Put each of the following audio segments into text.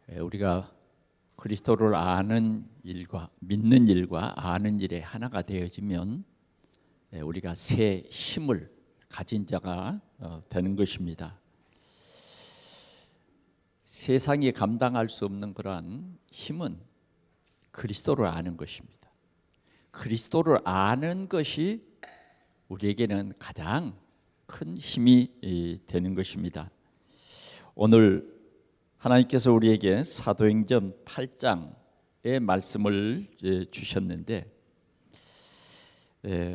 우리가 그리스도를 아는 일과 믿는 일과 아는 일에 하나가 되어지면 우리가 새 힘을 가진 자가 되는 것입니다. 세상이 감당할 수 없는 그러한 힘은 그리스도를 아는 것입니다. 그리스도를 아는 것이 우리에게는 가장 큰 힘이 되는 것입니다. 오늘 하나님께서 우리에게 사도행전 8장의 말씀을 주셨는데 1절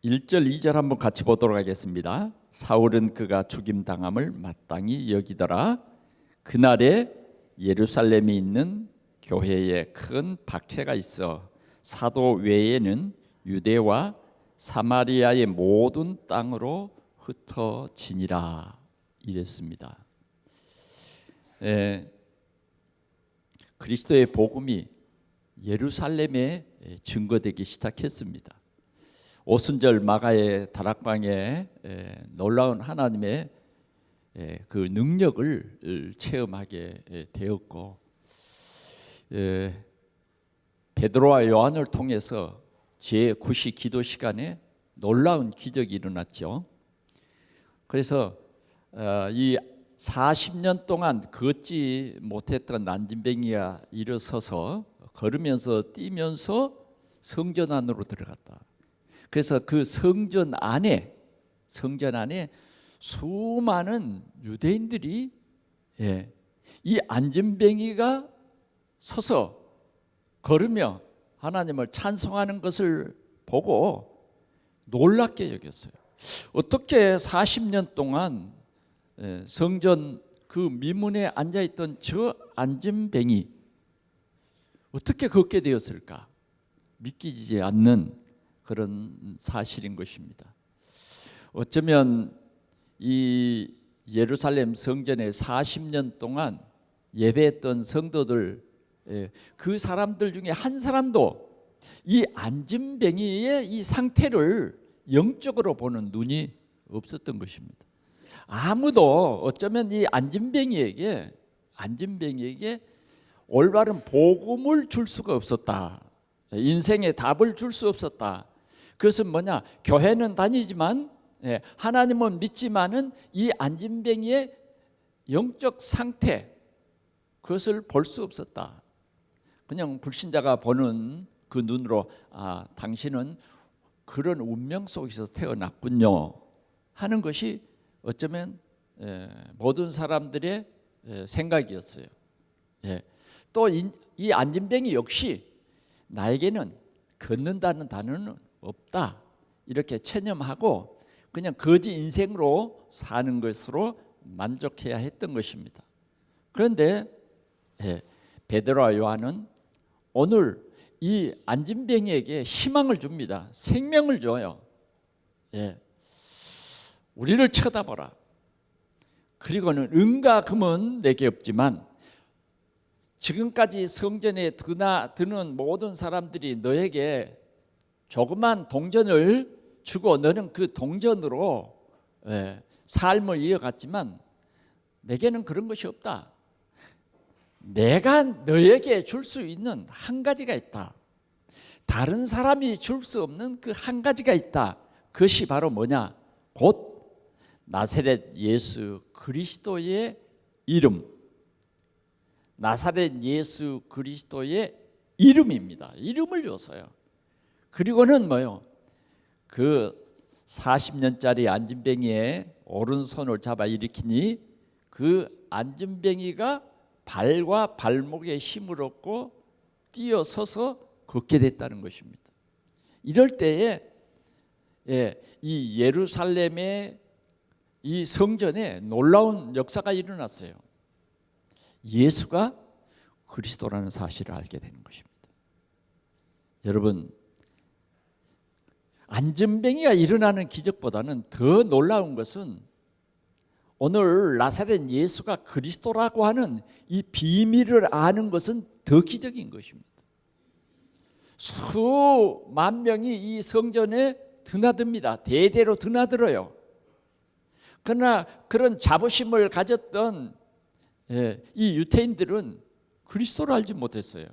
2절 한번 같이 보도록 하겠습니다. 사울은 그가 죽임당함을 마땅히 여기더라. 그날에 예루살렘에 있는 교회에 큰 박해가 있어 사도 외에는 유대와 사마리아의 모든 땅으로 흩어지니라 이랬습니다. 그리스도의 복음이 예루살렘에 증거되기 시작했습니다. 오순절 마가의 다락방에 놀라운 하나님의 그 능력을 체험하게 되었고, 베드로와 요한을 통해서 제9시 기도 시간에 놀라운 기적이 일어났죠. 그래서 이 40년 동안 걷지 못했던 난진뱅이가 일어서서 걸으면서 뛰면서 성전 안으로 들어갔다. 그래서 그 성전 안에 수많은 유대인들이 이 안진뱅이가 서서 걸으며 하나님을 찬송하는 것을 보고 놀랍게 여겼어요. 어떻게 40년 동안 성전 그 미문에 앉아있던 저 안진뱅이 어떻게 걷게 되었을까? 믿기지 않는 그런 사실인 것입니다. 어쩌면 이 예루살렘 성전에 40년 동안 예배했던 성도들, 그 사람들 중에 한 사람도 이 안진뱅이의 이 상태를 영적으로 보는 눈이 없었던 것입니다. 아무도 어쩌면 이 안진뱅이에게 올바른 복음을 줄 수가 없었다. 인생의 답을 줄 수 없었다. 그것은 뭐냐? 교회는 다니지만 하나님은 믿지만은 이 안진뱅이의 영적 상태, 그것을 볼 수 없었다. 그냥 불신자가 보는 그 눈으로 당신은 그런 운명 속에서 태어났군요 하는 것이 어쩌면 모든 사람들의 생각이었어요. 또 이 안진뱅이 역시 나에게는 걷는다는 단어는 없다 이렇게 체념하고 그냥 거지 인생으로 사는 것으로 만족해야 했던 것입니다. 그런데 베드로와 요한은 오늘 이 안진뱅이에게 희망을 줍니다. 생명을 줘요. 우리를 쳐다보라. 그리고는 은과 금은 내게 없지만 지금까지 성전에 드는 모든 사람들이 너에게 조그만 동전을 주고 너는 그 동전으로 삶을 이어갔지만 내게는 그런 것이 없다. 내가 너에게 줄 수 있는 한 가지가 있다. 다른 사람이 줄 수 없는 그 한 가지가 있다. 그것이 바로 뭐냐? 곧 나사렛 예수 그리스도의 이름, 나사렛 예수 그리스도의 이름입니다. 이름을 줬어요. 그리고는 뭐요? 그 40년짜리 안진뱅이의 오른손을 잡아 일으키니 그 안진뱅이가 발과 발목에 힘을 얻고 뛰어서서 걷게 됐다는 것입니다. 이럴 때에 이 예루살렘의 이 성전에 놀라운 역사가 일어났어요. 예수가 그리스도라는 사실을 알게 되는 것입니다. 여러분, 안진뱅이가 일어나는 기적보다는 더 놀라운 것은 오늘 나사렛 예수가 그리스도라고 하는 이 비밀을 아는 것은 더 기적인 것입니다. 수만 명이 이 성전에 드나듭니다. 대대로 드나들어요. 그러나 그런 자부심을 가졌던 이 유대인들은 그리스도를 알지 못했어요.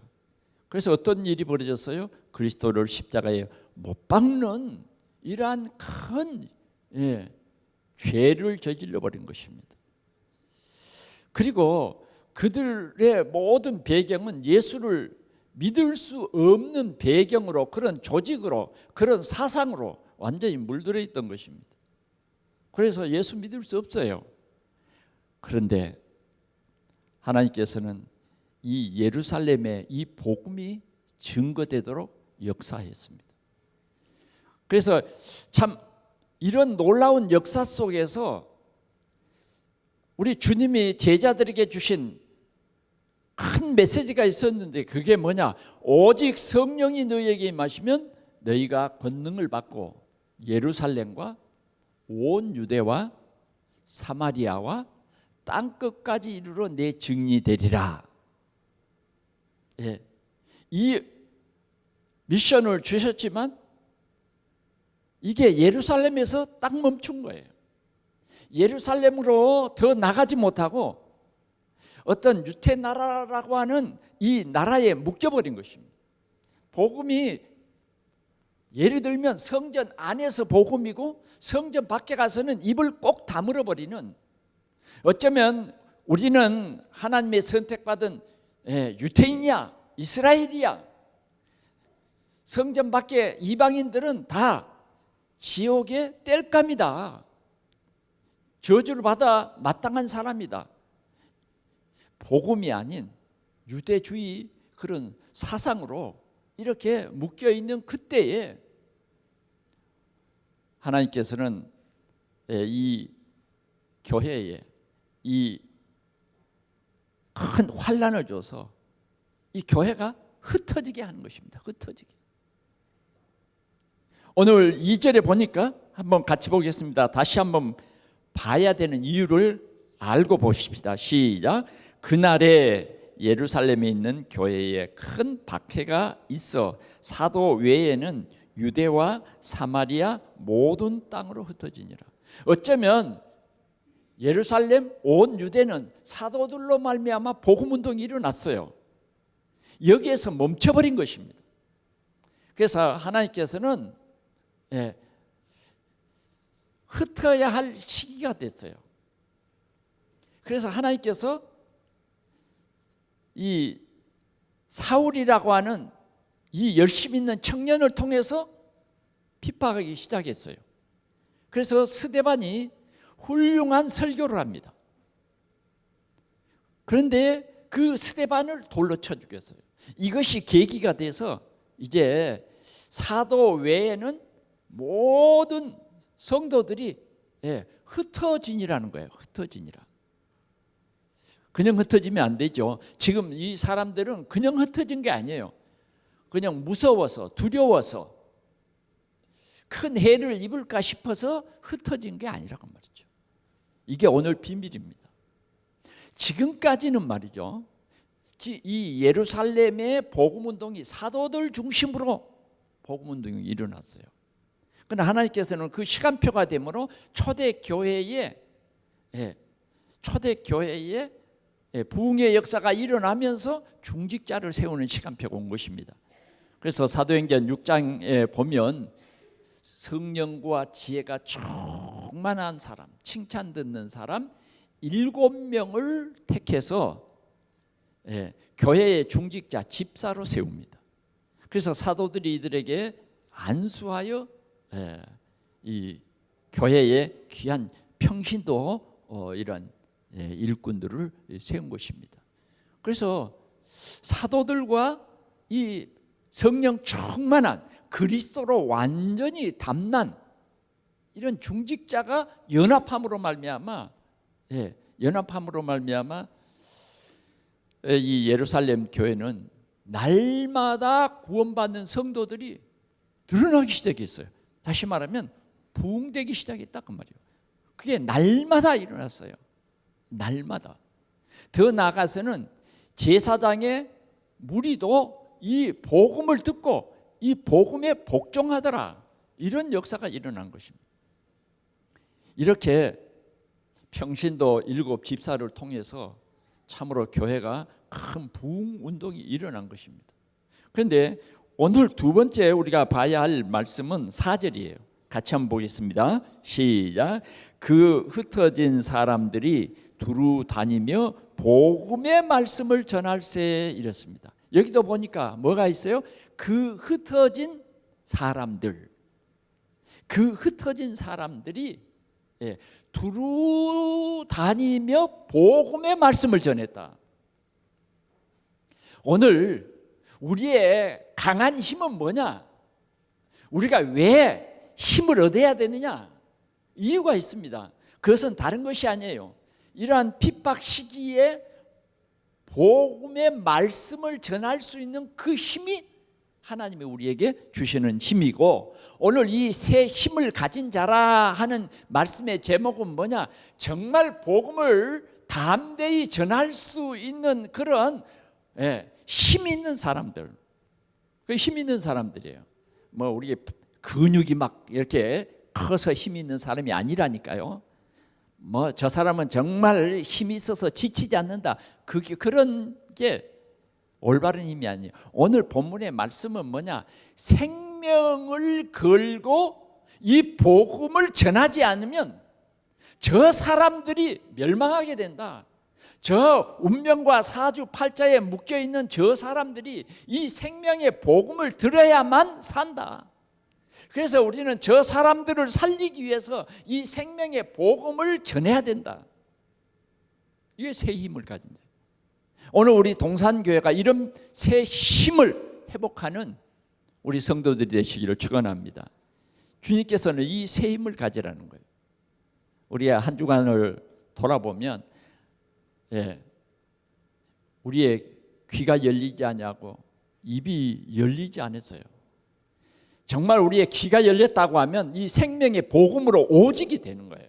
그래서 어떤 일이 벌어졌어요? 그리스도를 십자가에 못 박는 이러한 큰 죄를 저질러 버린 것입니다. 그리고 그들의 모든 배경은 예수를 믿을 수 없는 배경으로, 그런 조직으로, 그런 사상으로 완전히 물들어 있던 것입니다. 그래서 예수 믿을 수 없어요. 그런데 하나님께서는 이 예루살렘에 이 복음이 증거되도록 역사했습니다. 그래서 참 이런 놀라운 역사 속에서 우리 주님이 제자들에게 주신 큰 메시지가 있었는데, 그게 뭐냐? 오직 성령이 너희에게 임하시면 너희가 권능을 받고 예루살렘과 온 유대와 사마리아와 땅끝까지 이르러 내 증인이 되리라. 이 미션을 주셨지만 이게 예루살렘에서 딱 멈춘 거예요. 예루살렘으로 더 나가지 못하고 어떤 유태 나라라고 하는 이 나라에 묶여버린 것입니다. 복음이 예를 들면 성전 안에서 복음이고 성전 밖에 가서는 입을 꼭 다물어 버리는, 어쩌면 우리는 하나님의 선택받은 유태인이야, 이스라엘이야, 성전 밖에 이방인들은 다 지옥의 땔감이다, 저주를 받아 마땅한 사람이다. 복음이 아닌 유대주의 그런 사상으로 이렇게 묶여있는 그때에 하나님께서는 이 교회에 이 큰 환난을 줘서 이 교회가 흩어지게 하는 것입니다. 흩어지게. 오늘 2절에 보니까 한번 같이 보겠습니다. 다시 한번 봐야 되는 이유를 알고 보십시다. 시작. 그날에 예루살렘에 있는 교회에 큰 박해가 있어 사도 외에는 유대와 사마리아 모든 땅으로 흩어지니라. 어쩌면 예루살렘 온 유대는 사도들로 말미암아 복음 운동이 일어났어요. 여기에서 멈춰버린 것입니다. 그래서 하나님께서는 흩어야 할 시기가 됐어요. 그래서 하나님께서 이 사울이라고 하는 이 열심히 있는 청년을 통해서 핍박하기 시작했어요. 그래서 스데반이 훌륭한 설교를 합니다. 그런데 그 스데반을 돌로 쳐 죽였어요. 이것이 계기가 돼서 이제 사도 외에는 모든 성도들이 흩어지니라는 거예요. 흩어지니라. 그냥 흩어지면 안 되죠. 지금 이 사람들은 그냥 흩어진 게 아니에요. 그냥 무서워서, 두려워서, 큰 해를 입을까 싶어서 흩어진 게 아니라고 말이죠. 이게 오늘 비밀입니다. 지금까지는 말이죠, 이 예루살렘의 복음운동이 사도들 중심으로 복음운동이 일어났어요. 그러나 하나님께서는 그 시간표가 되므로 초대교회에 부흥의 역사가 일어나면서 중직자를 세우는 시간표가 온 것입니다. 그래서 사도행전 6장에 보면 성령과 지혜가 충만한 사람, 칭찬 듣는 사람 7명을 택해서 교회의 중직자, 집사로 세웁니다. 그래서 사도들이 이들에게 안수하여 이 교회의 귀한 평신도 이런 일꾼들을 세운 것입니다. 그래서 사도들과 이 성령 충만한 그리스도로 완전히 담난 이런 중직자가 연합함으로 말미암아 이 예루살렘 교회는 날마다 구원받는 성도들이 늘어나기 시작했어요. 다시 말하면 부흥되기 시작했다 그 말이에요. 그게 날마다 일어났어요. 날마다. 더 나아가서는 제사장의 무리도 이 복음을 듣고 이 복음에 복종하더라. 이런 역사가 일어난 것입니다. 이렇게 평신도 7 집사를 통해서 참으로 교회가 큰 부흥 운동이 일어난 것입니다. 그런데 오늘 두 번째 우리가 봐야 할 말씀은 4절이에요. 같이 한번 보겠습니다. 시작. 그 흩어진 사람들이 두루 다니며 복음의 말씀을 전할세 이랬습니다. 여기도 보니까 뭐가 있어요? 그 흩어진 사람들, 그 흩어진 사람들이 두루 다니며 복음의 말씀을 전했다. 오늘 우리의 강한 힘은 뭐냐? 우리가 왜 힘을 얻어야 되느냐? 이유가 있습니다. 그것은 다른 것이 아니에요. 이러한 핍박 시기에 복음의 말씀을 전할 수 있는 그 힘이 하나님이 우리에게 주시는 힘이고, 오늘 이 새 힘을 가진 자라 하는 말씀의 제목은 뭐냐? 정말 복음을 담대히 전할 수 있는 그런 힘 있는 사람들, 그 힘 있는 사람들이에요. 뭐 우리 근육이 막 이렇게 커서 힘 있는 사람이 아니라니까요. 뭐 저 사람은 정말 힘이 있어서 지치지 않는다. 그런 게 올바른 힘이 아니에요. 오늘 본문의 말씀은 뭐냐? 생명을 걸고 이 복음을 전하지 않으면 저 사람들이 멸망하게 된다. 저 운명과 사주팔자에 묶여있는 저 사람들이 이 생명의 복음을 들어야만 산다. 그래서 우리는 저 사람들을 살리기 위해서 이 생명의 복음을 전해야 된다. 이게 새 힘을 가진 자예요. 오늘 우리 동산교회가 이런 새 힘을 회복하는 우리 성도들이 되시기를 축원합니다. 주님께서는 이 새 힘을 가지라는 거예요. 우리가 한 주간을 돌아보면 우리의 귀가 열리지 않냐고 입이 열리지 않았어요. 정말 우리의 귀가 열렸다고 하면 이 생명의 복음으로 오직이 되는 거예요.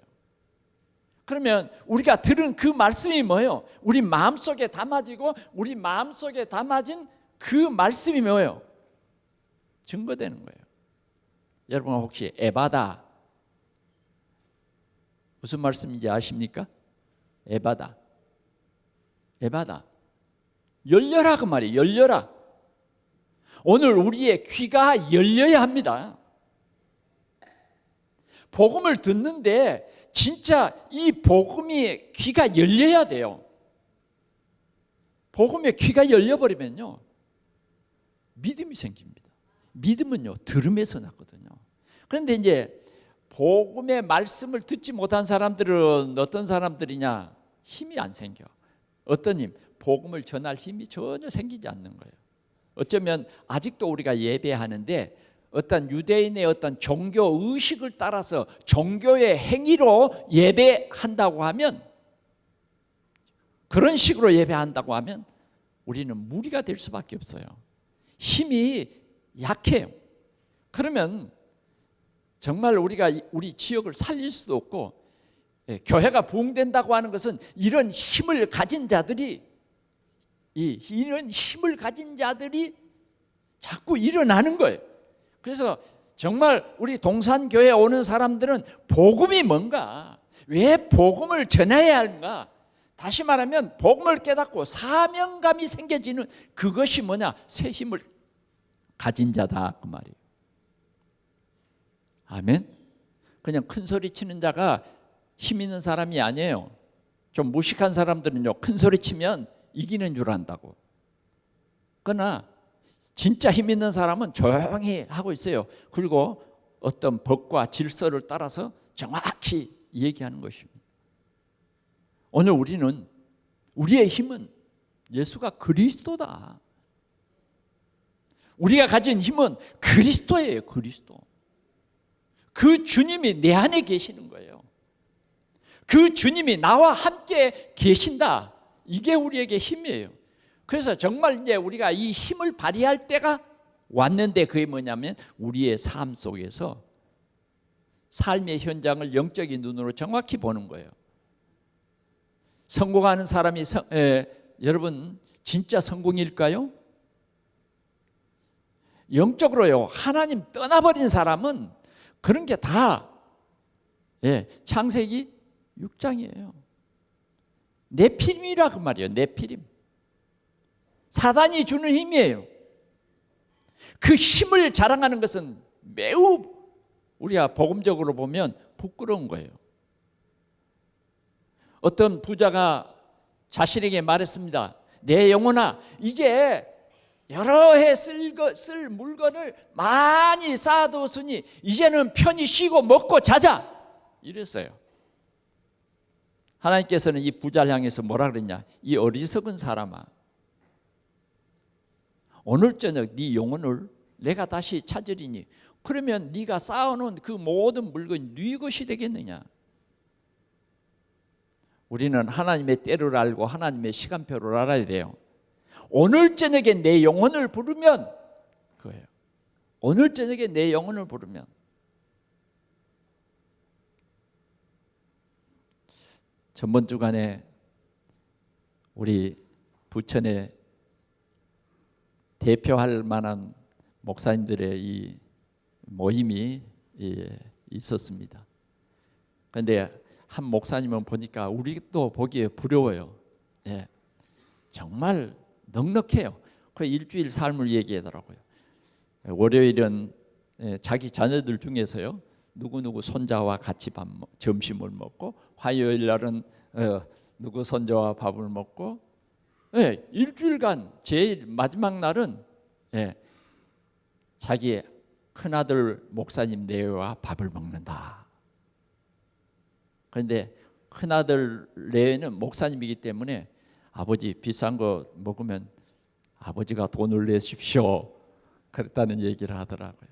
그러면 우리가 들은 그 말씀이 뭐예요? 우리 마음속에 담아지고 우리 마음속에 담아진 그 말씀이 뭐예요? 증거되는 거예요. 여러분 혹시 에바다 무슨 말씀인지 아십니까? 에바다 열려라 그 말이에요. 열려라. 오늘 우리의 귀가 열려야 합니다. 복음을 듣는데 진짜 이 복음이 귀가 열려야 돼요. 복음의 귀가 열려버리면요 믿음이 생깁니다. 믿음은요 들음에서 났거든요. 그런데 이제 복음의 말씀을 듣지 못한 사람들은 어떤 사람들이냐? 힘이 안 생겨. 어떤 힘? 복음을 전할 힘이 전혀 생기지 않는 거예요. 어쩌면 아직도 우리가 예배하는데 어떤 유대인의 어떤 종교 의식을 따라서 종교의 행위로 예배한다고 하면, 그런 식으로 예배한다고 하면 우리는 무리가 될 수밖에 없어요. 힘이 약해요. 그러면 정말 우리가 우리 지역을 살릴 수도 없고, 교회가 부흥된다고 하는 것은 이런 힘을 가진 자들이 이런 힘을 가진 자들이 자꾸 일어나는 거예요. 그래서 정말 우리 동산교회에 오는 사람들은 복음이 뭔가, 왜 복음을 전해야 하는가, 다시 말하면 복음을 깨닫고 사명감이 생겨지는 그것이 뭐냐? 새 힘을 가진 자다 그 말이에요. 아멘. 그냥 큰 소리 치는 자가 힘 있는 사람이 아니에요. 좀 무식한 사람들은요 큰 소리 치면 이기는 줄 안다고. 그러나 진짜 힘 있는 사람은 조용히 하고 있어요. 그리고 어떤 법과 질서를 따라서 정확히 얘기하는 것입니다. 오늘 우리의 힘은 예수가 그리스도다. 우리가 가진 힘은 그리스도예요. 그리스도. 그 주님이 내 안에 계시는 거예요. 그 주님이 나와 함께 계신다. 이게 우리에게 힘이에요. 그래서 정말 이제 우리가 이 힘을 발휘할 때가 왔는데, 그게 뭐냐면 우리의 삶 속에서 삶의 현장을 영적인 눈으로 정확히 보는 거예요. 성공하는 사람이 여러분 진짜 성공일까요? 영적으로요 하나님 떠나버린 사람은 그런 게 다 창세기 6장이에요. 네피림이라 그 말이에요. 네피림. 사단이 주는 힘이에요. 그 힘을 자랑하는 것은 매우 우리가 복음적으로 보면 부끄러운 거예요. 어떤 부자가 자신에게 말했습니다. 내 영혼아, 이제 여러 해 쓸 물건을 많이 쌓아두었으니 이제는 편히 쉬고 먹고 자자, 이랬어요. 하나님께서는 이 부자를 향해서 뭐라 그랬냐? 이 어리석은 사람아, 오늘 저녁 네 영혼을 내가 다시 찾으리니 그러면 네가 쌓아놓은 그 모든 물건이 네 것이 되겠느냐? 우리는 하나님의 때를 알고 하나님의 시간표를 알아야 돼요. 오늘 저녁에 내 영혼을 부르면 그거예요. 오늘 저녁에 내 영혼을 부르면. 전번 주간에 우리 부천에 대표할 만한 목사님들의 이 모임이 있었습니다. 그런데 한 목사님은 보니까 우리도 보기에 부러워요. 예, 정말 넉넉해요. 그 일주일 삶을 얘기하더라고요. 월요일은 자기 자녀들 중에서요, 누구 손자와 같이 점심을 먹고, 화요일 날은 누구 손자와 밥을 먹고, 일주일간 제일 마지막 날은 자기 큰아들 목사님 내외와 밥을 먹는다. 그런데 큰아들 내외는 목사님이기 때문에 아버지 비싼 거 먹으면 아버지가 돈을 내십시오, 그랬다는 얘기를 하더라고요.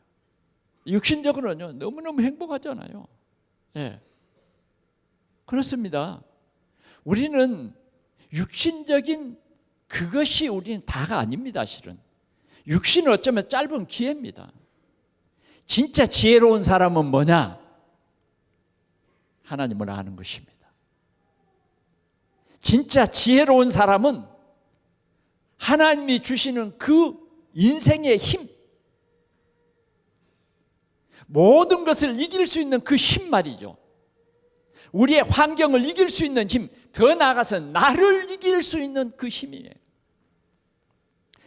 육신적으로는요 너무너무 행복하잖아요. 예, 그렇습니다. 우리는 육신적인 그것이 우리는 다가 아닙니다. 실은 육신은 어쩌면 짧은 기회입니다. 진짜 지혜로운 사람은 뭐냐? 하나님을 아는 것입니다. 진짜 지혜로운 사람은 하나님이 주시는 그 인생의 힘, 모든 것을 이길 수 있는 그 힘 말이죠. 우리의 환경을 이길 수 있는 힘, 더 나아가서 나를 이길 수 있는 그 힘이에요.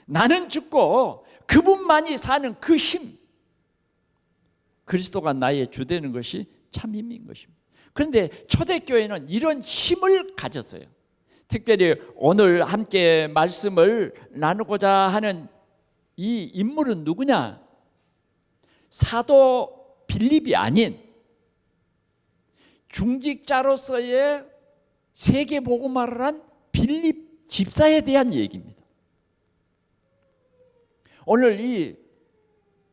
나는 죽고 그분만이 사는 그 힘, 그리스도가 나의 주 되는 것이 참 힘인 것입니다. 그런데 초대교회는 이런 힘을 가졌어요. 특별히 오늘 함께 말씀을 나누고자 하는 이 인물은 누구냐? 사도 빌립이 아닌 중직자로서의 세계 복음화를 한 빌립 집사에 대한 얘기입니다. 오늘 이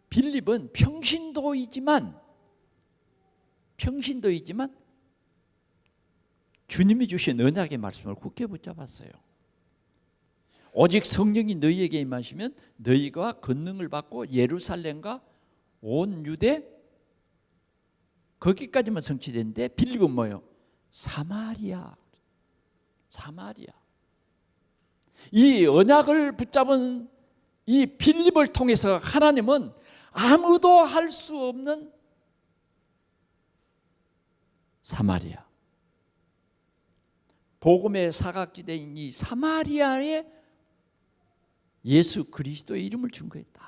빌립은 평신도이지만 주님이 주신 언약의 말씀을 굳게 붙잡았어요. 오직 성령이 너희에게 임하시면 너희가 권능을 받고 예루살렘과 온 유대 거기까지만 성취됐는데 빌립은 뭐예요? 사마리아. 이 언약을 붙잡은 이 빌립을 통해서 하나님은 아무도 할 수 없는 사마리아, 복음의 사각지대인 이 사마리아에 예수 그리스도의 이름을 증거했다.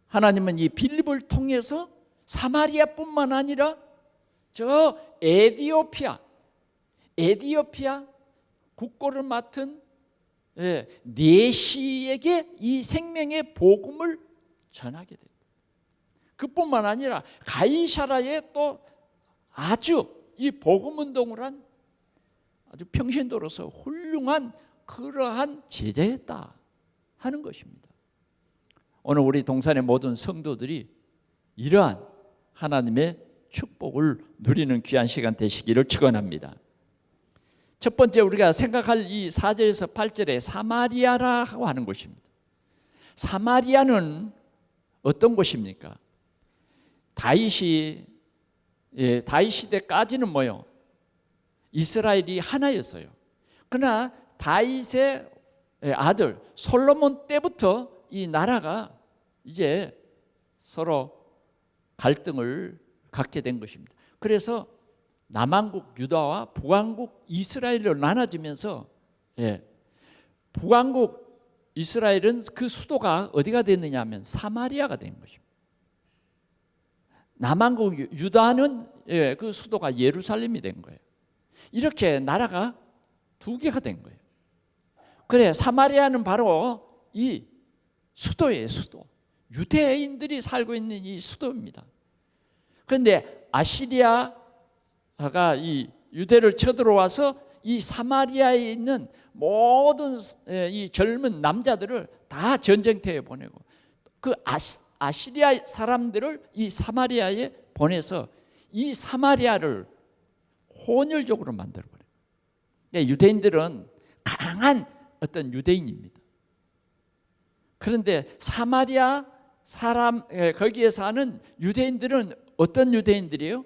하나님은 이 빌립을 통해서 사마리아뿐만 아니라 저 에디오피아 국고를 맡은 네시에게 이 생명의 복음을 전하게 된다. 그뿐만 아니라 가이사라에 또 아주 이 복음 운동을 한 아주 평신도로서 훌륭한 그러한 제자였다 하는 것입니다. 오늘 우리 동산의 모든 성도들이 이러한 하나님의 축복을 누리는 귀한 시간 되시기를 축원합니다. 첫 번째 우리가 생각할 이 4절에서 8절에 사마리아라고 하는 곳입니다. 사마리아는 어떤 곳입니까? 다윗 시대까지는 뭐요? 이스라엘이 하나였어요. 그러나 다윗의 아들 솔로몬 때부터 이 나라가 이제 서로 갈등을 갖게 된 것입니다. 그래서 남왕국 유다와 북왕국 이스라엘로 나눠지면서 북왕국 이스라엘은 그 수도가 어디가 됐느냐 하면 사마리아가 된 것입니다. 남왕국 유다는 그 수도가 예루살렘이 된 거예요. 이렇게 나라가 두 개가 된 거예요. 그래, 사마리아는 바로 이 수도예요, 수도. 유대인들이 살고 있는 이 수도입니다. 그런데 아시리아가 이 유대를 쳐들어와서 이 사마리아에 있는 모든 이 젊은 남자들을 다 전쟁터에 보내고 그 아시리아 사람들을 이 사마리아에 보내서 이 사마리아를 혼혈족으로 만들어버려요. 유대인들은 강한 어떤 유대인입니다. 그런데 사마리아 사람 거기에 사는 유대인들은 어떤 유대인들이에요?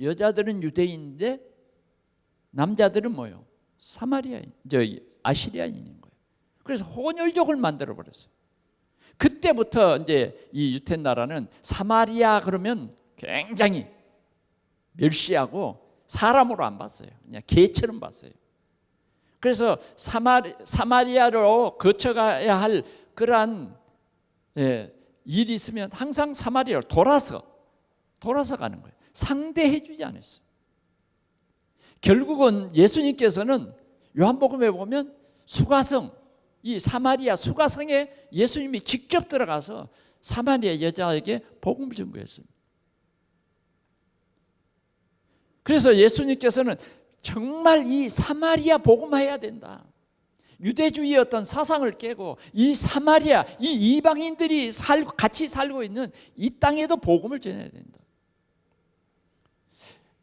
여자들은 유대인인데 남자들은 뭐요? 사마리아인, 아시리아인인 거예요. 그래서 혼혈족을 만들어 버렸어요. 그때부터 이제 이 유대 나라는 사마리아 그러면 굉장히 멸시하고 사람으로 안 봤어요. 그냥 개처럼 봤어요. 그래서 사마리아로 거쳐가야 할 그러한 일이 있으면 항상 사마리아로 돌아서 가는 거예요. 상대해 주지 않았어요. 결국은 예수님께서는 요한복음에 보면 수가성, 이 사마리아 수가성에 예수님이 직접 들어가서 사마리아 여자에게 복음을 전거했습니다. 그래서 예수님께서는 정말 이 사마리아 복음화해야 된다. 유대주의의 어떤 사상을 깨고 이 사마리아, 이 이방인들이 같이 살고 있는 이 땅에도 복음을 전해야 된다.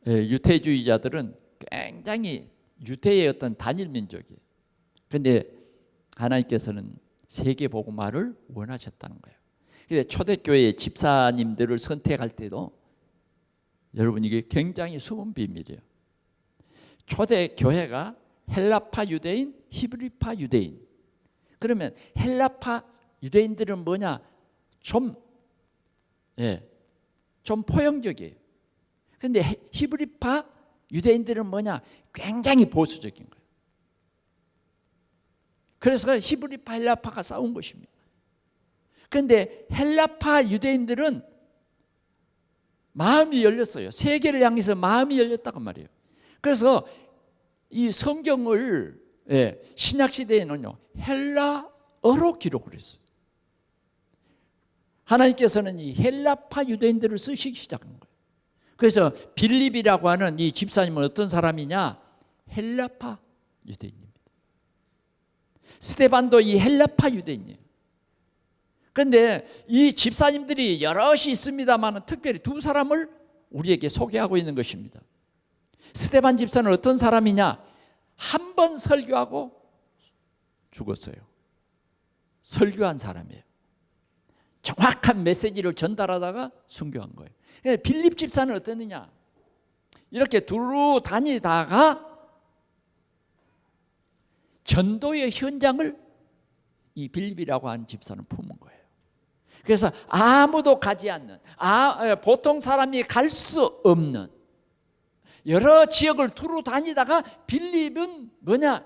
유대주의자들은 굉장히 유대의 어떤 단일 민족이에요. 그런데 하나님께서는 세계 복음화를 원하셨다는 거예요. 그래서 초대교회 집사님들을 선택할 때도 여러분 이게 굉장히 숨은 비밀이에요. 초대교회가 헬라파 유대인, 히브리파 유대인. 그러면 헬라파 유대인들은 뭐냐? 좀 포용적이에요. 그런데 히브리파 유대인들은 뭐냐? 굉장히 보수적인 거예요. 그래서 히브리파, 헬라파가 싸운 것입니다. 그런데 헬라파 유대인들은 마음이 열렸어요. 세계를 향해서 마음이 열렸다고 말이에요. 그래서 이 성경을 신약시대에는요 헬라어로 기록을 했어요. 하나님께서는 이 헬라파 유대인들을 쓰시기 시작한 거예요. 그래서 빌립이라고 하는 이 집사님은 어떤 사람이냐? 헬라파 유대인입니다. 스데반도 이 헬라파 유대인이에요. 그런데 이 집사님들이 여럿이 있습니다만 특별히 두 사람을 우리에게 소개하고 있는 것입니다. 스데반 집사는 어떤 사람이냐? 한 번 설교하고 죽었어요. 설교한 사람이에요. 정확한 메시지를 전달하다가 순교한 거예요. 빌립 집사는 어땠느냐? 이렇게 두루 다니다가 전도의 현장을 이 빌립이라고 하는 집사는 품은 거예요. 그래서 아무도 가지 않는, 보통 사람이 갈 수 없는 여러 지역을 두루 다니다가 빌립은 뭐냐?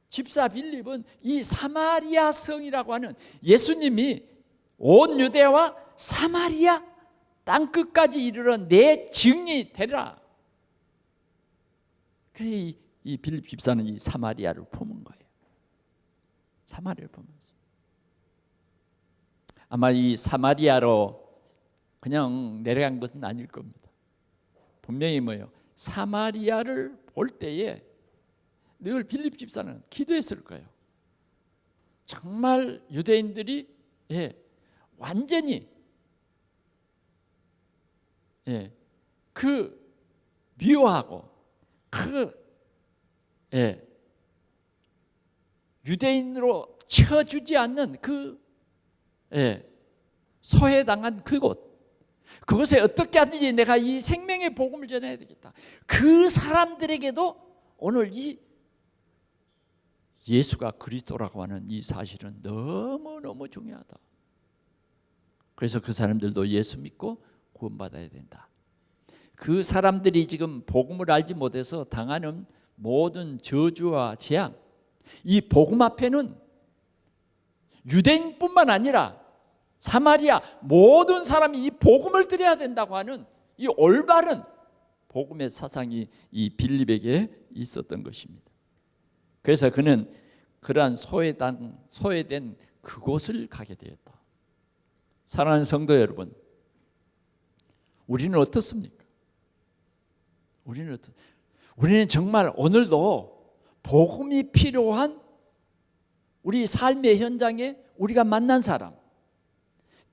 집사 빌립은 이 사마리아 성이라고 하는 예수님이 온 유대와 사마리아 땅끝까지 이르러 내 증인이 되라. 그래 이 빌립 집사는 이 사마리아를 품은 거예요. 사마리아를 품었어요. 아마 이 사마리아로 그냥 내려간 것은 아닐 겁니다. 분명히 뭐예요? 사마리아를 볼 때에 늘 빌립 집사는 기도했을 거예요. 정말 유대인들이 완전히 그 미워하고 유대인으로 쳐주지 않는 그 소외당한 그곳, 그것에 어떻게 하든지 내가 이 생명의 복음을 전해야 되겠다. 그 사람들에게도 오늘 이 예수가 그리스도라고 하는 이 사실은 너무너무 중요하다. 그래서 그 사람들도 예수 믿고 구원받아야 된다. 그 사람들이 지금 복음을 알지 못해서 당하는 모든 저주와 재앙, 이 복음 앞에는 유대인뿐만 아니라 사마리아 모든 사람이 이 복음을 들어야 된다고 하는 이 올바른 복음의 사상이 이 빌립에게 있었던 것입니다. 그래서 그는 그러한 소외된 그곳을 가게 되었다. 사랑하는 성도 여러분, 우리는 어떻습니까? 우리는 정말 오늘도 복음이 필요한 우리 삶의 현장에 우리가 만난 사람,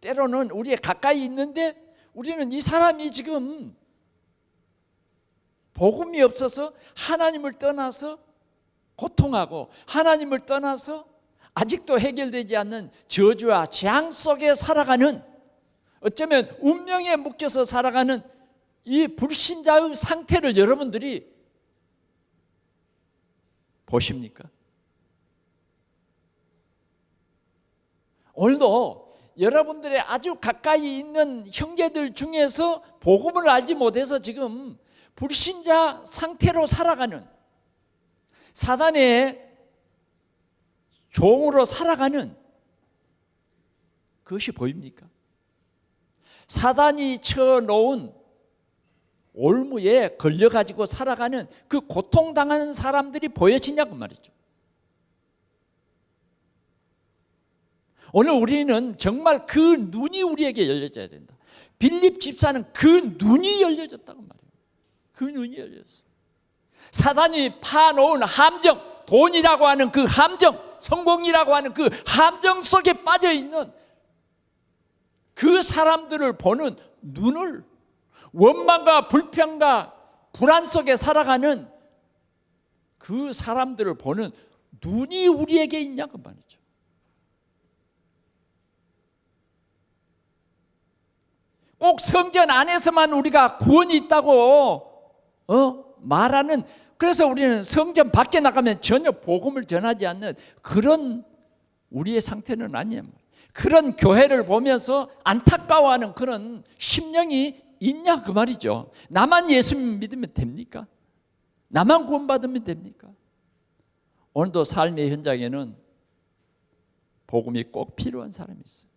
때로는 우리의 가까이 있는데 우리는 이 사람이 지금 복음이 없어서 하나님을 떠나서 고통하고 하나님을 떠나서 아직도 해결되지 않는 저주와 재앙 속에 살아가는, 어쩌면 운명에 묶여서 살아가는 이 불신자의 상태를 여러분들이 보십니까? 오늘도 여러분들의 아주 가까이 있는 형제들 중에서 복음을 알지 못해서 지금 불신자 상태로 살아가는, 사단의 종으로 살아가는 그것이 보입니까? 사단이 쳐놓은 올무에 걸려가지고 살아가는 그 고통당하는 사람들이 보여지냐고 말이죠. 오늘 우리는 정말 그 눈이 우리에게 열려져야 된다. 빌립 집사는 그 눈이 열려졌다고 말이에요. 그 눈이 열렸어요. 사단이 파놓은 함정, 돈이라고 하는 그 함정, 성공이라고 하는 그 함정 속에 빠져있는 그 사람들을 보는 눈을, 원망과 불평과 불안 속에 살아가는 그 사람들을 보는 눈이 우리에게 있냐고 말이죠. 꼭 성전 안에서만 우리가 구원이 있다고 말하는, 그래서 우리는 성전 밖에 나가면 전혀 복음을 전하지 않는 그런 우리의 상태는 아니에요. 그런 교회를 보면서 안타까워하는 그런 심령이 있냐 그 말이죠. 나만 예수 믿으면 됩니까? 나만 구원받으면 됩니까? 오늘도 삶의 현장에는 복음이 꼭 필요한 사람이 있어요.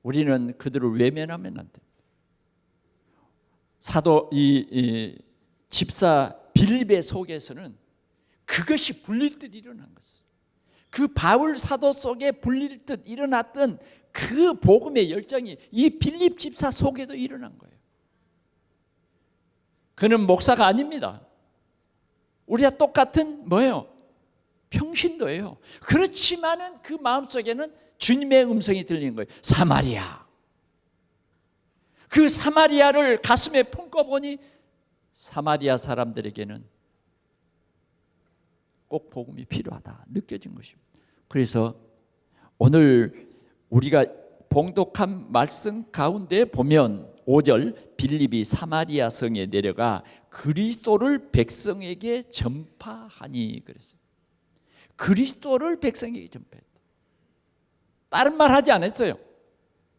우리는 그들을 외면하면 안 됩니다. 사도 이 집사 빌립의 속에서는 그것이 불릴 듯 일어난 것이에요. 그 바울 사도 속에 불릴 듯 일어났던 그 복음의 열정이 이 빌립 집사 속에도 일어난 거예요. 그는 목사가 아닙니다. 우리와 똑같은 뭐예요? 평신도예요. 그렇지만은 그 마음속에는 주님의 음성이 들리는 거예요. 사마리아. 그 사마리아를 가슴에 품고 보니 사마리아 사람들에게는 꼭 복음이 필요하다 느껴진 것입니다. 그래서 오늘 우리가 봉독한 말씀 가운데 보면 5절, 빌립이 사마리아 성에 내려가 그리스도를 백성에게 전파하니 그랬어요. 그리스도를 백성에게 전파했다. 다른 말 하지 않았어요.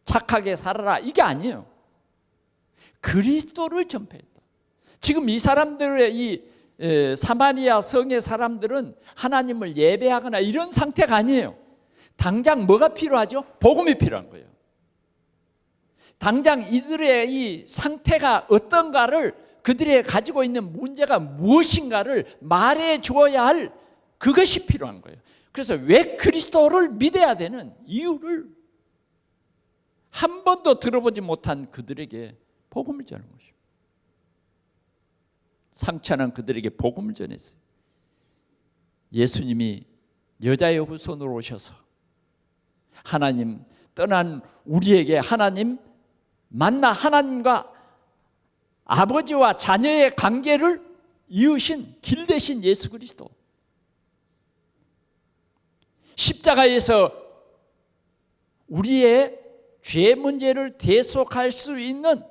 착하게 살아라 이게 아니에요. 그리스도를 전파했다. 지금 이 사람들의 이 사마리아 성의 사람들은 하나님을 예배하거나 이런 상태가 아니에요. 당장 뭐가 필요하죠? 복음이 필요한 거예요. 당장 이들의 이 상태가 어떤가를, 그들이 가지고 있는 문제가 무엇인가를 말해 주어야 할 그것이 필요한 거예요. 그래서 왜 그리스도를 믿어야 되는 이유를 한 번도 들어보지 못한 그들에게 복음을 전하는 것입니다. 상처난 그들에게 복음을 전했어요. 예수님이 여자의 후손으로 오셔서 하나님 떠난 우리에게 하나님 만나 하나님과 아버지와 자녀의 관계를 이으신 길 대신 예수 그리스도, 십자가에서 우리의 죄 문제를 대속할 수 있는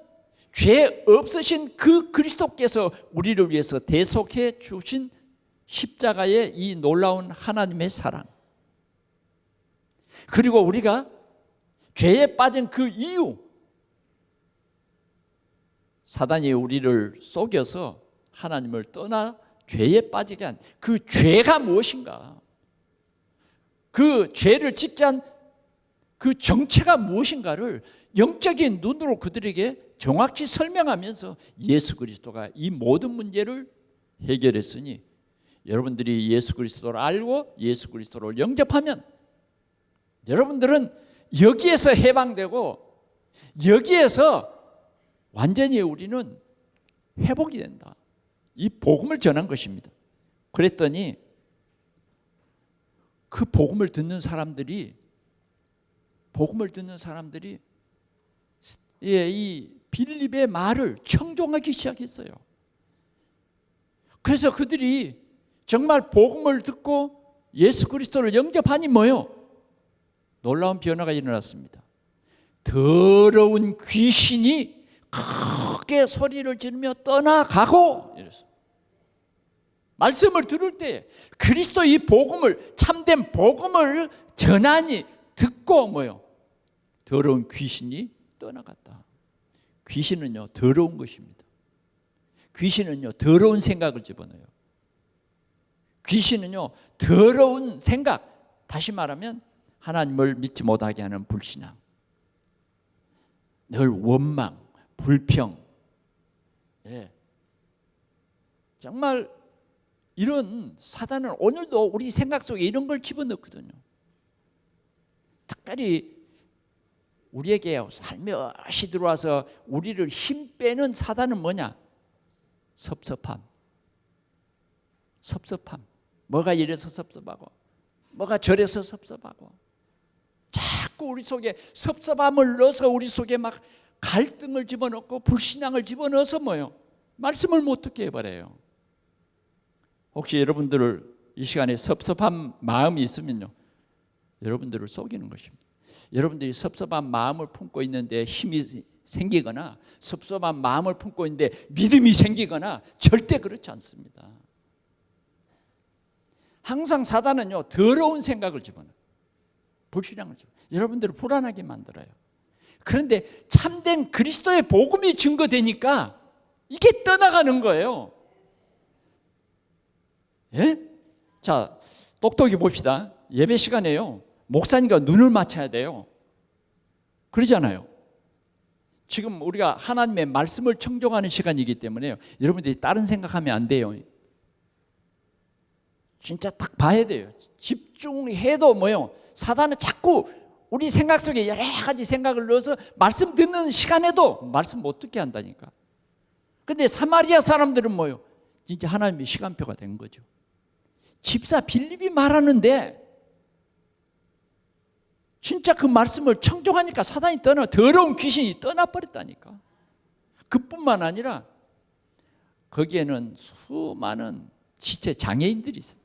죄 없으신 그 그리스도께서 우리를 위해서 대속해 주신 십자가의 이 놀라운 하나님의 사랑, 그리고 우리가 죄에 빠진 그 이유, 사단이 우리를 속여서 하나님을 떠나 죄에 빠지게 한 그 죄가 무엇인가? 그 죄를 짓게 한 그 정체가 무엇인가를 영적인 눈으로 그들에게 정확히 설명하면서 예수 그리스도가 이 모든 문제를 해결했으니 여러분들이 예수 그리스도를 알고 예수 그리스도를 영접하면 여러분들은 여기에서 해방되고 여기에서 완전히 우리는 회복이 된다. 이 복음을 전한 것입니다. 그랬더니 그 복음을 듣는 사람들이 이 빌립의 말을 청종하기 시작했어요. 그래서 그들이 정말 복음을 듣고 예수 그리스도를 영접하니 뭐요? 놀라운 변화가 일어났습니다. 더러운 귀신이 크게 소리를 지르며 떠나가고 이랬어요. 말씀을 들을 때 그리스도 이 복음을 참된 복음을 전하니 듣고 뭐요? 더러운 귀신이 떠나갔다. 귀신은요 더러운 것입니다. 귀신은요 더러운 생각을 집어넣어요. 귀신은요 더러운 생각, 다시 말하면 하나님을 믿지 못하게 하는 불신앙, 늘 원망, 불평, 정말 이런 사단은 오늘도 우리 생각 속에 이런 걸 집어넣거든요. 특별히 우리에게 살며시 들어와서 우리를 힘 빼는 사단은 뭐냐? 섭섭함. 뭐가 이래서 섭섭하고 뭐가 저래서 섭섭하고 자꾸 우리 속에 섭섭함을 넣어서 우리 속에 막 갈등을 집어넣고 불신앙을 집어넣어서 뭐요? 말씀을 못 듣게 해버려요. 혹시 여러분들을 이 시간에 섭섭한 마음이 있으면요 여러분들을 속이는 것입니다. 여러분들이 섭섭한 마음을 품고 있는데 힘이 생기거나 섭섭한 마음을 품고 있는데 믿음이 생기거나 절대 그렇지 않습니다. 항상 사단은요 더러운 생각을 집어넣어요. 불신앙을 집어넣어요. 여러분들을 불안하게 만들어요. 그런데 참된 그리스도의 복음이 증거되니까 이게 떠나가는 거예요. 예? 자, 똑똑히 봅시다. 예배 시간에요 목사님과 눈을 맞춰야 돼요. 그러잖아요. 지금 우리가 하나님의 말씀을 청종하는 시간이기 때문에요 여러분들이 다른 생각하면 안 돼요. 진짜 딱 봐야 돼요. 집중해도 뭐요? 사단은 자꾸 우리 생각 속에 여러 가지 생각을 넣어서 말씀 듣는 시간에도 말씀 못 듣게 한다니까. 그런데 사마리아 사람들은 뭐요? 진짜 하나님의 시간표가 된 거죠. 집사 빌립이 말하는데 진짜 그 말씀을 청종하니까 사단이 더러운 귀신이 떠나버렸다니까. 그뿐만 아니라 거기에는 수많은 지체 장애인들이 있어요.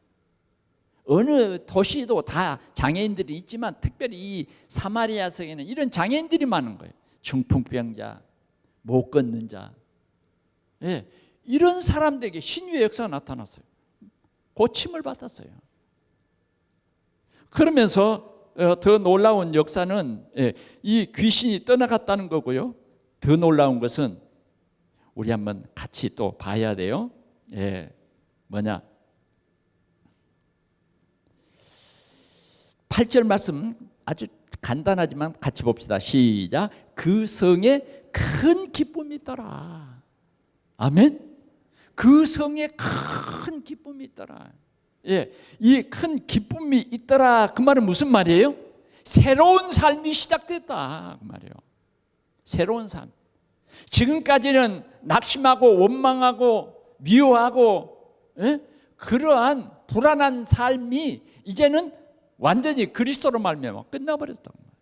어느 도시도 다 장애인들이 있지만 특별히 이 사마리아 성에는 이런 장애인들이 많은 거예요. 중풍병자, 못 걷는 자, 이런 사람들에게 신유의 역사가 나타났어요. 고침을 받았어요. 그러면서 더 놀라운 역사는 이 귀신이 떠나갔다는 거고요. 더 놀라운 것은 우리 한번 같이 또 봐야 돼요. 뭐냐? 8절 말씀 아주 간단하지만 같이 봅시다. 시작. 그 성에 큰 기쁨이 있더라. 아멘. 그 성에 큰 기쁨이 있더라. 이 큰 기쁨이 있더라. 그 말은 무슨 말이에요? 새로운 삶이 시작됐다 그 말이에요. 새로운 삶. 지금까지는 낙심하고 원망하고 미워하고 그러한 불안한 삶이 이제는 완전히 그리스도로 말미암아 끝나버렸단 말이에요.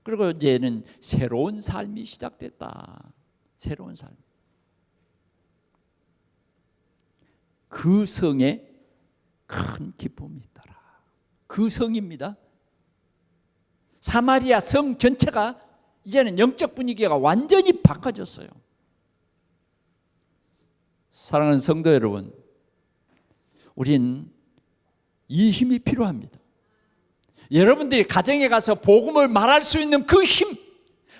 그리고 이제는 새로운 삶이 시작됐다. 새로운 삶. 그 성에 큰 기쁨이 있더라. 그 성입니다. 사마리아 성 전체가 이제는 영적 분위기가 완전히 바꿔졌어요. 사랑하는 성도 여러분, 우린 이 힘이 필요합니다. 여러분들이 가정에 가서 복음을 말할 수 있는 그 힘,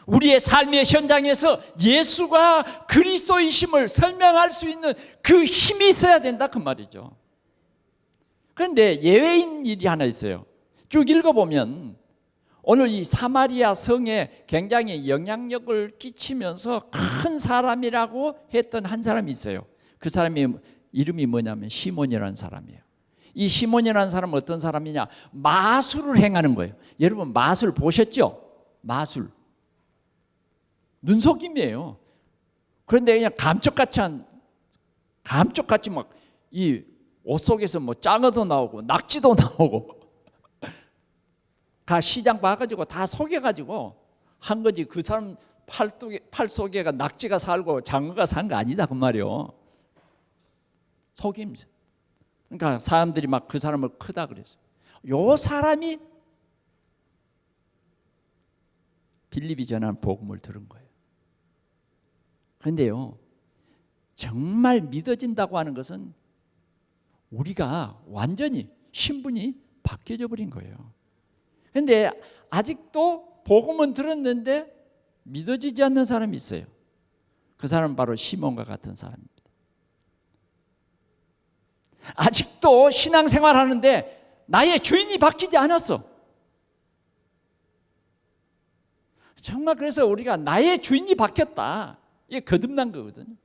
우리의 삶의 현장에서 예수가 그리스도이심을 설명할 수 있는 그 힘이 있어야 된다 그 말이죠. 그런데 예외인 일이 하나 있어요. 쭉 읽어보면 오늘 이 사마리아 성에 굉장히 영향력을 끼치면서 큰 사람이라고 했던 한 사람이 있어요. 그 사람이 이름이 뭐냐면 시몬이라는 사람이에요. 이 시몬이라는 사람은 어떤 사람이냐? 마술을 행하는 거예요. 여러분 마술 보셨죠? 마술 눈속임이에요. 그런데 그냥 감쪽같이 막 이 옷 속에서 뭐 짱어도 나오고 낙지도 나오고 다 시장 봐가지고 다 속여가지고 한 거지. 그 사람 팔 속에가 낙지가 살고 장어가 산 거 아니다 그 말이요. 속임. 그러니까 사람들이 막 그 사람을 크다 그랬어요. 요 사람이 빌립이 전한 복음을 들은 거예요. 그런데요, 정말 믿어진다고 하는 것은 우리가 완전히 신분이 바뀌어져 버린 거예요. 그런데 아직도 복음은 들었는데 믿어지지 않는 사람이 있어요. 그 사람은 바로 시몬과 같은 사람입니다. 아직도 신앙생활 하는데 나의 주인이 바뀌지 않았어. 정말 그래서 우리가 나의 주인이 바뀌었다, 이게 거듭난 거거든요.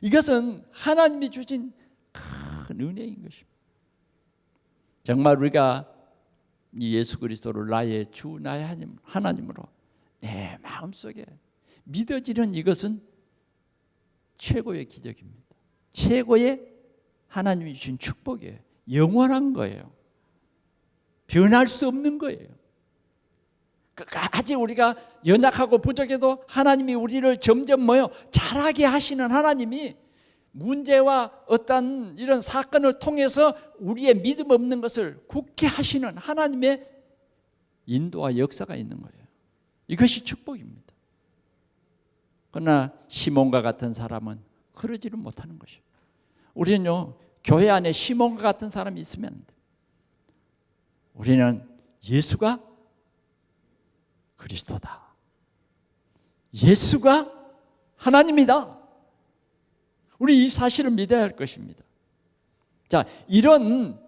이것은 하나님이 주신 큰 은혜인 것입니다. 정말 우리가 이 예수 그리스도를 나의 주, 나의 하나님으로 내 마음속에 믿어지는 이것은 최고의 기적입니다. 최고의 하나님이 주신 축복이에요. 영원한 거예요. 변할 수 없는 거예요. 끝까지 우리가 연약하고 부족해도 하나님이 우리를 점점 자라게 하시는 하나님이 문제와 어떤 이런 사건을 통해서 우리의 믿음 없는 것을 굳게 하시는 하나님의 인도와 역사가 있는 거예요. 이것이 축복입니다. 그러나 시몬과 같은 사람은 그러지를 못하는 것이에요. 우리는요, 교회 안에 시몬과 같은 사람이 있으면 안 돼요. 우리는 예수가 그리스도다, 예수가 하나님이다, 우리 이 사실을 믿어야 할 것입니다. 자, 이런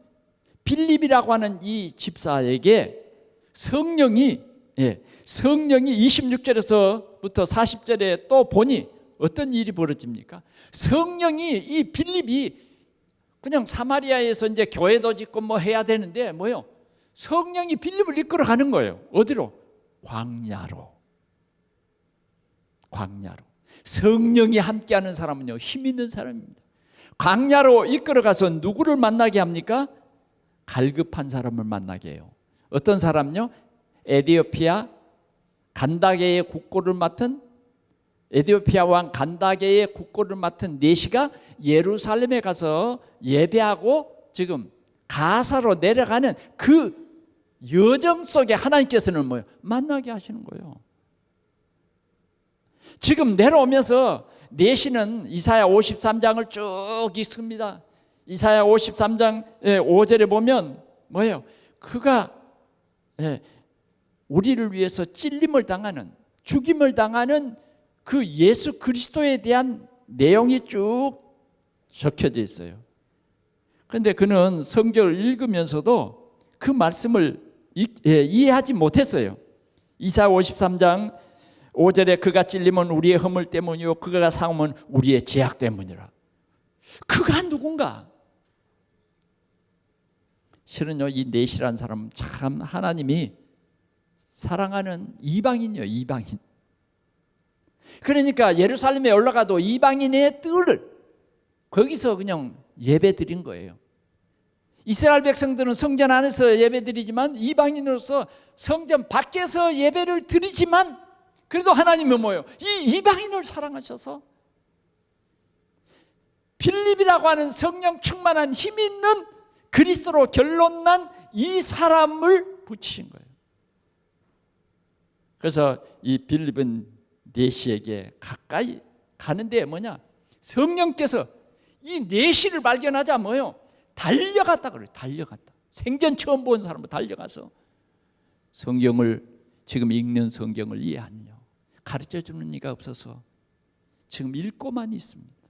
빌립이라고 하는 이 집사에게 성령이 26절에서부터 40절에 또 보니 어떤 일이 벌어집니까? 성령이 이 빌립이 그냥 사마리아에서 이제 교회도 짓고 뭐 해야 되는데 성령이 빌립을 이끌어 가는 거예요. 어디로? 광야로. 성령이 함께하는 사람은요, 힘 있는 사람입니다. 광야로 이끌어가서 누구를 만나게 합니까? 갈급한 사람을 만나게 해요. 어떤 사람요? 에디오피아 간다게의 국고를 맡은, 에디오피아 왕 간다게의 국고를 맡은 네시가 예루살렘에 가서 예배하고 지금 가사로 내려가는 그 여정 속에 하나님께서는 만나게 하시는 거예요. 지금 내려오면서 네시는 이사야 53장을 쭉 읽습니다. 이사야 53장 5절에 보면 그가 우리를 위해서 찔림을 당하는, 죽임을 당하는 그 예수 그리스도에 대한 내용이 쭉 적혀져 있어요. 그런데 그는 성경을 읽으면서도 그 말씀을 이해하지 못했어요. 이사야 53장 5절에 그가 찔림은 우리의 허물 때문이요 그가 상함은 우리의 죄악 때문이라. 그가 누군가? 실은요, 이 네시라는 사람은 참 하나님이 사랑하는 이방인이요, 이방인. 그러니까 예루살렘에 올라가도 이방인의 뜰을 거기서 그냥 예배 드린 거예요. 이스라엘 백성들은 성전 안에서 예배 드리지만 이방인으로서 성전 밖에서 예배를 드리지만 그래도 하나님은 이 이방인을 사랑하셔서 빌립이라고 하는 성령 충만한 힘 있는 그리스도로 결론난 이 사람을 붙이신 거예요. 그래서 이 빌립은 네시에게 가까이 가는데 성령께서 이 네시를 발견하자 달려갔다 그래요. 달려갔다. 생전 처음 본 사람은 달려가서 성경을, 지금 읽는 성경을 이해하느냐. 가르쳐주는 이가 없어서 지금 읽고만 있습니다.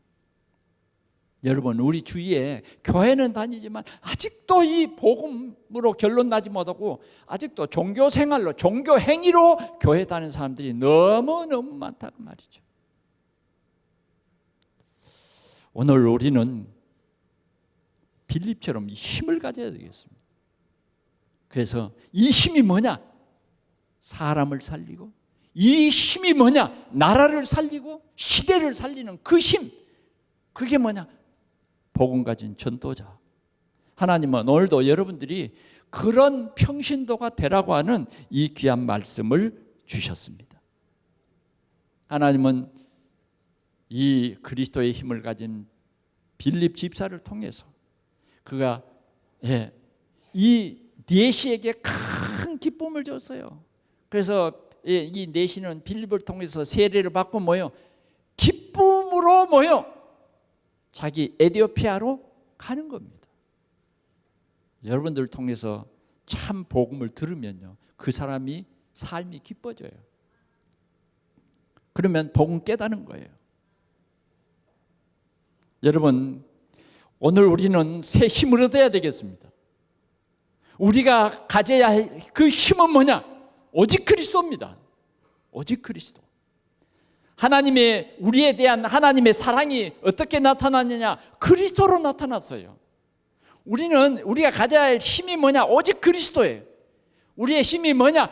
여러분, 우리 주위에 교회는 다니지만 아직도 이 복음으로 결론 나지 못하고 아직도 종교 생활로, 종교 행위로 교회 다니는 사람들이 너무너무 많다고 말이죠. 오늘 우리는 빌립처럼 힘을 가져야 되겠습니다. 그래서 이 힘이 뭐냐? 사람을 살리고, 이 힘이 뭐냐? 나라를 살리고 시대를 살리는 그 힘, 그게 뭐냐? 복음 가진 전도자. 하나님은 오늘도 여러분들이 그런 평신도가 되라고 하는 이 귀한 말씀을 주셨습니다. 하나님은 이 그리스도의 힘을 가진 빌립 집사를 통해서 그가 이 네시에게 큰 기쁨을 줬어요. 그래서 이 네시는 빌립을 통해서 세례를 받고 기쁨으로 자기 에티오피아로 가는 겁니다. 여러분들 통해서 참 복음을 들으면요, 그 사람이 삶이 기뻐져요. 그러면 복음 깨닫는 거예요. 여러분, 오늘 우리는 새 힘을 얻어야 되겠습니다. 우리가 가져야 할 그 힘은 뭐냐? 오직 그리스도입니다. 오직 그리스도. 하나님의, 우리에 대한 하나님의 사랑이 어떻게 나타났느냐? 그리스도로 나타났어요. 우리가 가져야 할 힘이 뭐냐? 오직 그리스도예요. 우리의 힘이 뭐냐?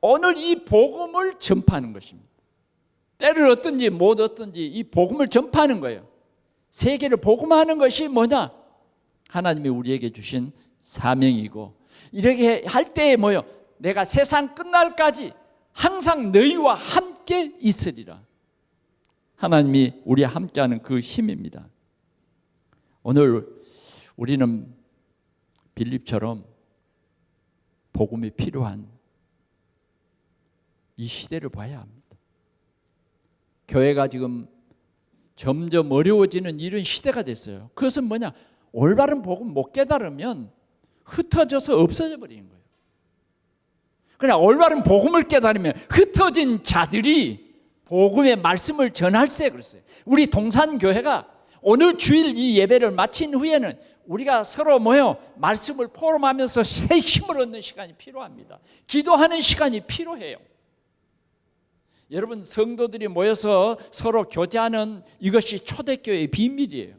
오늘 이 복음을 전파하는 것입니다. 때를 얻든지 못 얻든지 이 복음을 전파하는 거예요. 세계를 복음하는 것이 뭐냐? 하나님이 우리에게 주신 사명이고, 이렇게 할 때에 내가 세상 끝날까지 항상 너희와 함께 있으리라. 하나님이 우리와 함께하는 그 힘입니다. 오늘 우리는 빌립처럼 복음이 필요한 이 시대를 봐야 합니다. 교회가 지금 점점 어려워지는 이런 시대가 됐어요. 그것은 뭐냐? 올바른 복음 못 깨달으면 흩어져서 없어져 버리는 거예요. 그러나 올바른 복음을 깨달으면 흩어진 자들이 복음의 말씀을 전할세 그랬어요. 우리 동산교회가 오늘 주일 이 예배를 마친 후에는 우리가 서로 말씀을 포럼하면서 새 힘을 얻는 시간이 필요합니다. 기도하는 시간이 필요해요. 여러분, 성도들이 모여서 서로 교제하는 이것이 초대교회의 비밀이에요.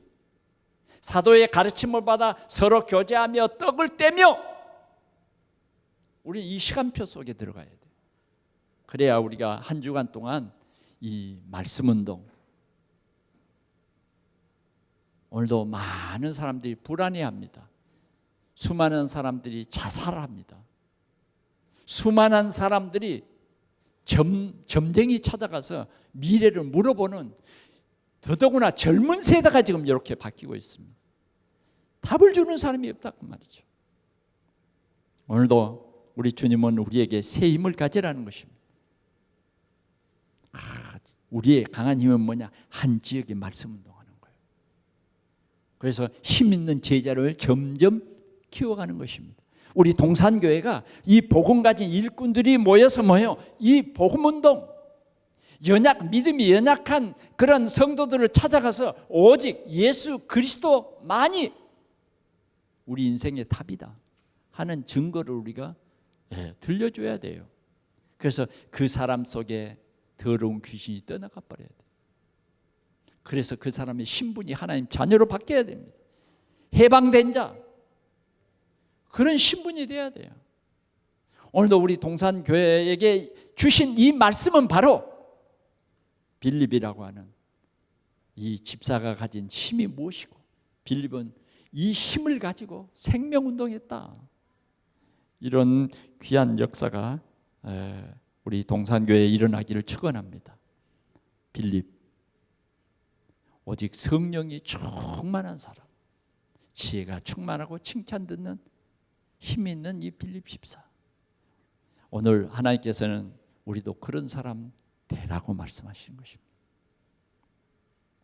사도의 가르침을 받아 서로 교제하며 떡을 떼며 우리 이 시간표 속에 들어가야 돼요. 그래야 우리가 한 주간 동안 이 말씀 운동, 오늘도 많은 사람들이 불안해합니다. 수많은 사람들이 자살합니다. 수많은 사람들이 점쟁이 찾아가서 미래를 물어보는, 더더구나 젊은 세대가 지금 이렇게 바뀌고 있습니다. 답을 주는 사람이 없다고 말이죠. 오늘도 우리 주님은 우리에게 새 힘을 가지라는 것입니다. 우리의 강한 힘은 뭐냐? 한 지역에 말씀 운동하는 거예요. 그래서 힘 있는 제자를 점점 키워가는 것입니다. 우리 동산교회가 이 복음 가진 일꾼들이 모여서 이 복음 운동, 믿음이 연약한 그런 성도들을 찾아가서 오직 예수 그리스도만이 우리 인생의 답이다 하는 증거를 우리가 들려줘야 돼요. 그래서 그 사람 속에 더러운 귀신이 떠나가 버려야 돼요. 그래서 그 사람의 신분이 하나님 자녀로 바뀌어야 됩니다. 해방된 자, 그런 신분이 돼야 돼요. 오늘도 우리 동산교회에게 주신 이 말씀은 바로 빌립이라고 하는 이 집사가 가진 힘이 무엇이고, 빌립은 이 힘을 가지고 생명운동했다. 이런 귀한 역사가 우리 동산교회에 일어나기를 축원합니다. 빌립, 오직 성령이 충만한 사람, 지혜가 충만하고 칭찬 듣는 힘 있는 이 빌립 집사, 오늘 하나님께서는 우리도 그런 사람 되라고 말씀하시는 것입니다.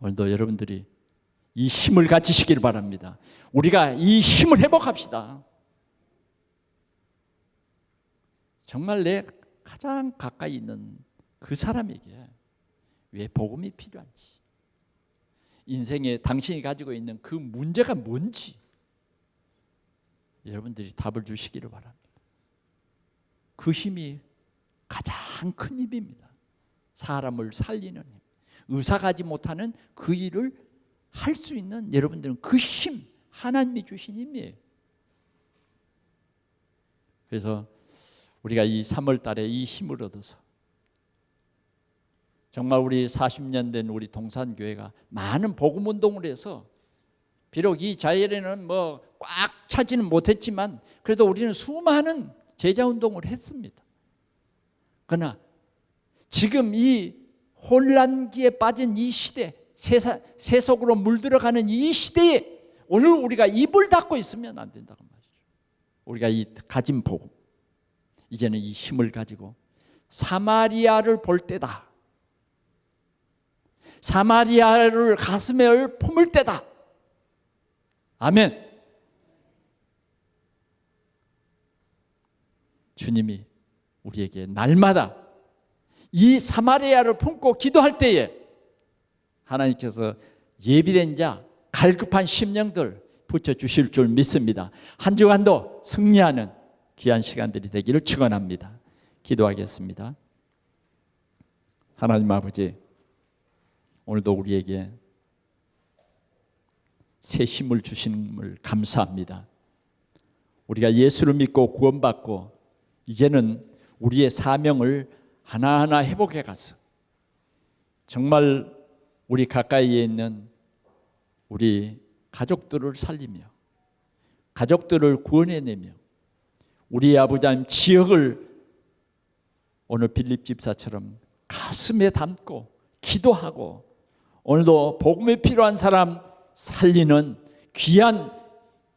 오늘도 여러분들이 이 힘을 가지시길 바랍니다. 우리가 이 힘을 회복합시다. 정말 내 가장 가까이 있는 그 사람에게 왜 복음이 필요한지, 인생에 당신이 가지고 있는 그 문제가 뭔지 여러분들이 답을 주시기를 바랍니다. 그 힘이 가장 큰 힘입니다. 사람을 살리는 힘, 의사가지 못하는 그 일을 할 수 있는 여러분들은 그 힘, 하나님이 주신 힘이에요. 그래서 우리가 이 3월 달에 이 힘을 얻어서 정말 우리 40년 된 우리 동산교회가 많은 복음 운동을 해서 비록 이 자리에는 뭐 꽉 차지는 못했지만 그래도 우리는 수많은 제자 운동을 했습니다. 그러나 지금 이 혼란기에 빠진 이 시대, 세속으로 물들어가는 이 시대에 오늘 우리가 입을 닫고 있으면 안 된다고 말이죠. 우리가 이 가진 복음, 이제는 이 힘을 가지고 사마리아를 볼 때다. 사마리아를 가슴에 품을 때다. 아멘. 주님이 우리에게 날마다 이 사마리아를 품고 기도할 때에 하나님께서 예비된 자, 갈급한 심령들 붙여주실 줄 믿습니다. 한 주간도 승리하는 귀한 시간들이 되기를 축원합니다. 기도하겠습니다. 하나님 아버지, 오늘도 우리에게 새 힘을 주심을 감사합니다. 우리가 예수를 믿고 구원받고 이제는 우리의 사명을 하나하나 회복해 가서 정말 우리 가까이에 있는 우리 가족들을 살리며 가족들을 구원해내며 우리 아버지 하나님 지역을 오늘 빌립 집사처럼 가슴에 담고 기도하고 오늘도 복음에 필요한 사람 살리는 귀한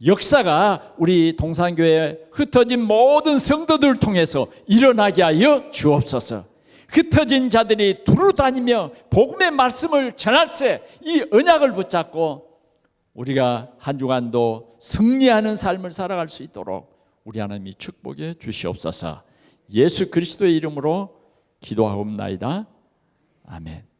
역사가 우리 동산교회에 흩어진 모든 성도들을 통해서 일어나게 하여 주옵소서. 흩어진 자들이 두루 다니며 복음의 말씀을 전할세 이 언약을 붙잡고 우리가 한 주간도 승리하는 삶을 살아갈 수 있도록 우리 하나님이 축복해 주시옵소서. 예수 그리스도의 이름으로 기도하옵나이다. 아멘.